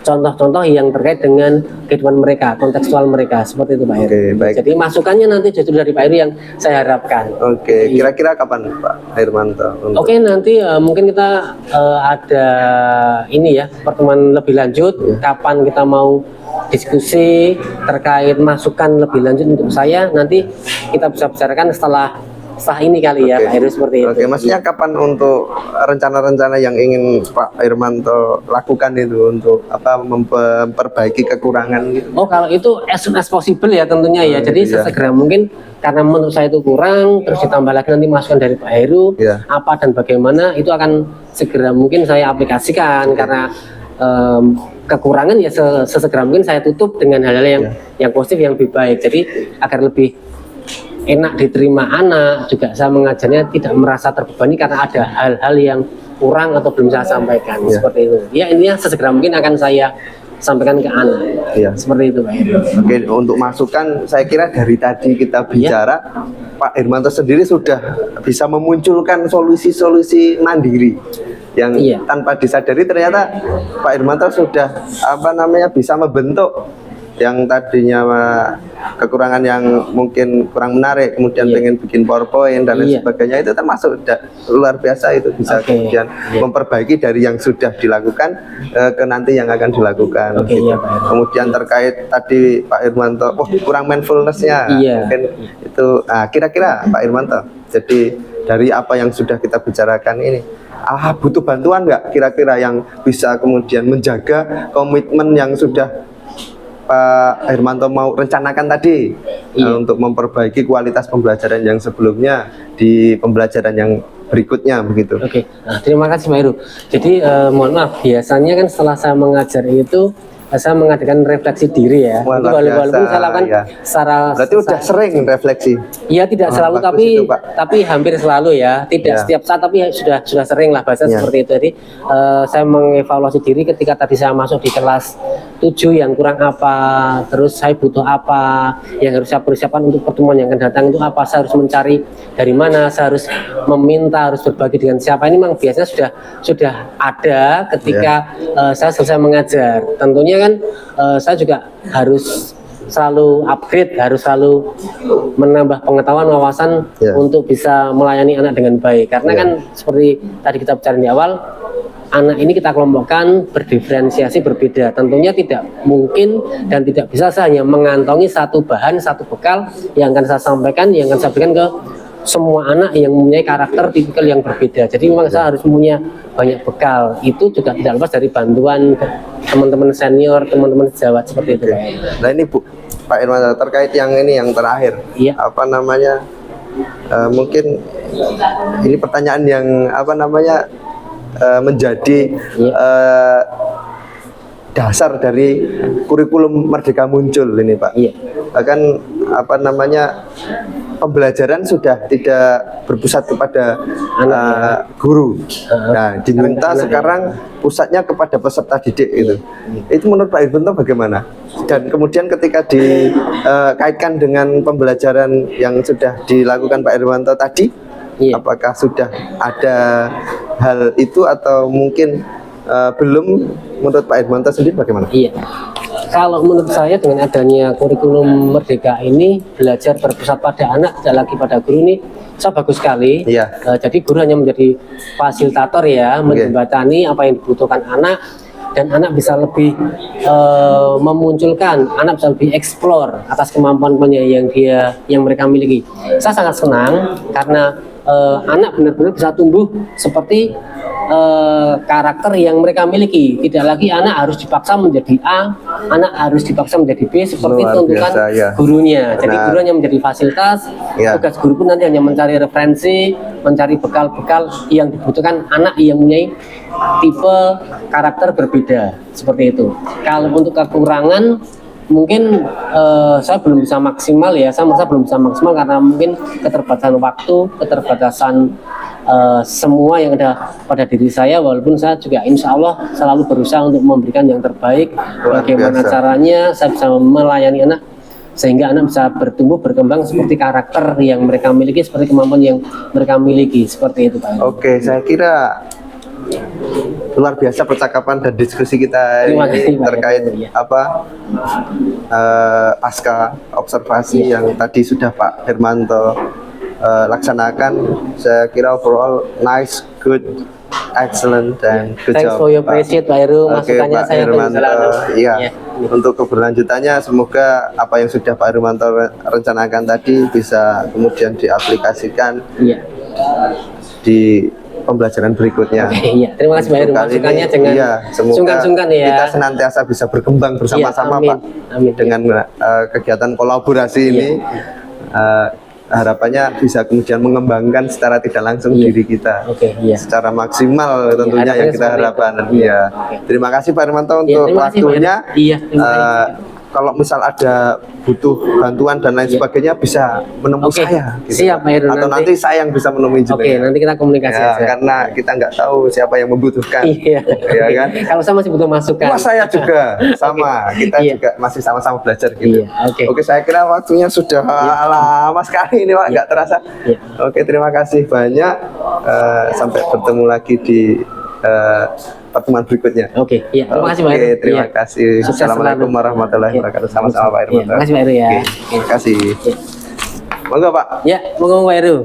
[SPEAKER 2] contoh-contoh yang terkait dengan kehidupan mereka, kontekstual mereka, seperti itu Pak Heru. Jadi masukannya nanti justru dari Pak Heru yang saya harapkan.
[SPEAKER 1] Kira-kira kapan Pak Hermanto?
[SPEAKER 2] Nanti mungkin kita ada ini ya, pertemuan lebih lanjut, kapan kita mau diskusi terkait masukan lebih lanjut untuk saya, nanti kita bisa bicarakan setelah ini kali ya Pak Heru, seperti itu.
[SPEAKER 1] Maksudnya kapan untuk rencana-rencana yang ingin Pak Hermanto lakukan itu untuk memperbaiki kekurangan gitu?
[SPEAKER 2] Kalau itu as soon as possible ya tentunya ya. Jadi sesegera mungkin, karena menurut saya itu kurang, terus ditambah lagi nanti masukan dari Pak Heru apa dan bagaimana, itu akan segera mungkin saya aplikasikan. Karena kekurangan ya sesegera mungkin saya tutup dengan hal-hal yang positif, yang lebih baik. Jadi agar lebih enak diterima anak, juga saya mengajarnya tidak merasa terbebani karena ada hal-hal yang kurang atau belum saya sampaikan, seperti itu. Ya intinya sesegera mungkin akan saya sampaikan ke anak. Seperti itu Pak Heru.
[SPEAKER 1] Untuk masukan, saya kira dari tadi kita bicara, Pak Hermanto sendiri sudah bisa memunculkan solusi-solusi mandiri yang tanpa disadari ternyata Pak Hermanto sudah bisa membentuk yang tadinya kekurangan yang mungkin kurang menarik, kemudian pengen bikin PowerPoint dan lain sebagainya, itu termasuk luar biasa, itu bisa kemudian memperbaiki dari yang sudah dilakukan ke nanti yang akan dilakukan. Kemudian terkait tadi Pak Hermanto, kurang mindfulness-nya, mungkin itu. Kira-kira Pak Hermanto, jadi dari apa yang sudah kita bicarakan ini, butuh bantuan nggak kira-kira yang bisa kemudian menjaga komitmen yang sudah Pak Hermanto mau rencanakan tadi untuk memperbaiki kualitas pembelajaran yang sebelumnya di pembelajaran yang berikutnya begitu?
[SPEAKER 2] Terima kasih Pak Heru. Jadi mohon maaf, biasanya kan setelah saya mengajar itu saya mengadakan refleksi diri ya. Itu walaupun saya lakukan secara,
[SPEAKER 1] berarti udah sering refleksi?
[SPEAKER 2] Iya, tidak selalu, tapi hampir selalu ya. Tidak setiap saat, tapi sudah sering lah bahasa seperti itu. Jadi saya mengevaluasi diri ketika tadi saya masuk di kelas tuju, yang kurang apa, terus saya butuh apa, yang harus saya persiapkan untuk pertemuan yang akan datang itu apa, saya harus mencari dari mana, saya harus meminta, harus berbagi dengan siapa. Ini memang biasanya sudah ada ketika saya selesai mengajar. Tentunya kan saya juga harus selalu upgrade, harus selalu menambah pengetahuan, wawasan untuk bisa melayani anak dengan baik. Karena kan seperti tadi kita bicara di awal, anak ini kita kelompokkan berdiferensiasi, berbeda. Tentunya tidak mungkin dan tidak bisa saya hanya mengantongi satu bahan, satu bekal yang akan saya sampaikan, yang akan saya berikan ke semua anak yang mempunyai karakter tipikal yang berbeda. Jadi memang saya harus punya banyak bekal. Itu juga tidak lepas dari bantuan teman-teman senior, teman-teman sejawat seperti itu.
[SPEAKER 1] Nah ini Bu, Pak Irwanto, terkait yang ini yang terakhir,
[SPEAKER 2] Iya.
[SPEAKER 1] apa namanya, mungkin ini pertanyaan yang apa namanya menjadi dasar dari kurikulum Merdeka Muncul ini Pak.
[SPEAKER 2] Iya.
[SPEAKER 1] Bahkan apa namanya, pembelajaran sudah tidak berpusat kepada guru. Nah, diminta sekarang pusatnya kepada peserta didik itu. Itu menurut Pak Irwanto bagaimana? Dan kemudian ketika dikaitkan dengan pembelajaran yang sudah dilakukan Pak Irwanto tadi, apakah sudah ada hal itu atau mungkin belum? Menurut Pak Irwanto sendiri bagaimana?
[SPEAKER 2] Iya. Kalau menurut saya dengan adanya kurikulum Merdeka ini, belajar berpusat pada anak tidak lagi pada guru, ini saya bagus sekali.
[SPEAKER 1] Iya.
[SPEAKER 2] Jadi guru hanya menjadi fasilitator ya, menjembatani apa yang dibutuhkan anak, dan anak bisa lebih memunculkan, anak bisa lebih eksplor atas kemampuan-kemampuannya yang mereka miliki. Saya sangat senang karena anak benar-benar bisa tumbuh seperti karakter yang mereka miliki. Tidak lagi anak harus dipaksa menjadi A, anak harus dipaksa menjadi B seperti tuntutan gurunya. Jadi guru hanya menjadi fasilitas. Tugas guru pun nanti hanya mencari referensi, mencari bekal-bekal yang dibutuhkan anak yang mempunyai tipe karakter berbeda seperti itu. Kalau untuk kekurangan, mungkin saya belum bisa maksimal ya, saya merasa belum bisa maksimal karena mungkin keterbatasan waktu, keterbatasan semua yang ada pada diri saya, walaupun saya juga insya Allah selalu berusaha untuk memberikan yang terbaik. Bagaimana caranya saya bisa melayani anak sehingga anak bisa bertumbuh, berkembang seperti karakter yang mereka miliki, seperti kemampuan yang mereka miliki, seperti itu Pak.
[SPEAKER 1] Oke, saya kira luar biasa percakapan dan diskusi kita ini terkait apa pasca observasi yang tadi sudah Pak Irwanto laksanakan. Saya kira overall nice, good, excellent, dan good
[SPEAKER 2] Thanks
[SPEAKER 1] job.
[SPEAKER 2] for your appreciate Pak Heru, masukannya
[SPEAKER 1] Pak
[SPEAKER 2] saya
[SPEAKER 1] Irwanto. Iya. Untuk keberlanjutannya semoga apa yang sudah Pak Irwanto rencanakan tadi bisa kemudian diaplikasikan di pembelajaran berikutnya.
[SPEAKER 2] Iya, terima kasih Pak Heru, masukannya jangan sungkan-sungkan ya.
[SPEAKER 1] Kita senantiasa bisa berkembang bersama-sama Pak.
[SPEAKER 2] Amin.
[SPEAKER 1] Dengan kegiatan kolaborasi ini. Harapannya bisa kemudian mengembangkan secara tidak langsung diri kita secara maksimal tentunya yang kita harapkan. Terima kasih Pak Irwanto untuk waktunya. Kalau misal ada butuh bantuan dan lain sebagainya bisa menemui saya gitu.
[SPEAKER 2] Siap Pak Heru,
[SPEAKER 1] atau nanti saya yang bisa menemui jenengan.
[SPEAKER 2] Nanti kita komunikasi aja.
[SPEAKER 1] Karena kita nggak tahu siapa yang membutuhkan. Ya kan?
[SPEAKER 2] Kalau saya masih butuh masukan.
[SPEAKER 1] Saya juga sama. Kita juga masih sama-sama belajar gitu. Oke, saya kira waktunya sudah lama sekali ini Pak, nggak terasa. Oke, terima kasih banyak. Sampai bertemu lagi di pertemuan berikutnya.
[SPEAKER 2] Terima kasih Pak Heru.
[SPEAKER 1] Terima kasih. Assalamualaikum warahmatullahi wabarakatuh. Sama-sama Pak Irwanto.
[SPEAKER 2] Terima kasih Pak Heru ya.
[SPEAKER 1] Terima kasih. Monggo Pak.
[SPEAKER 2] Monggo Pak Heru.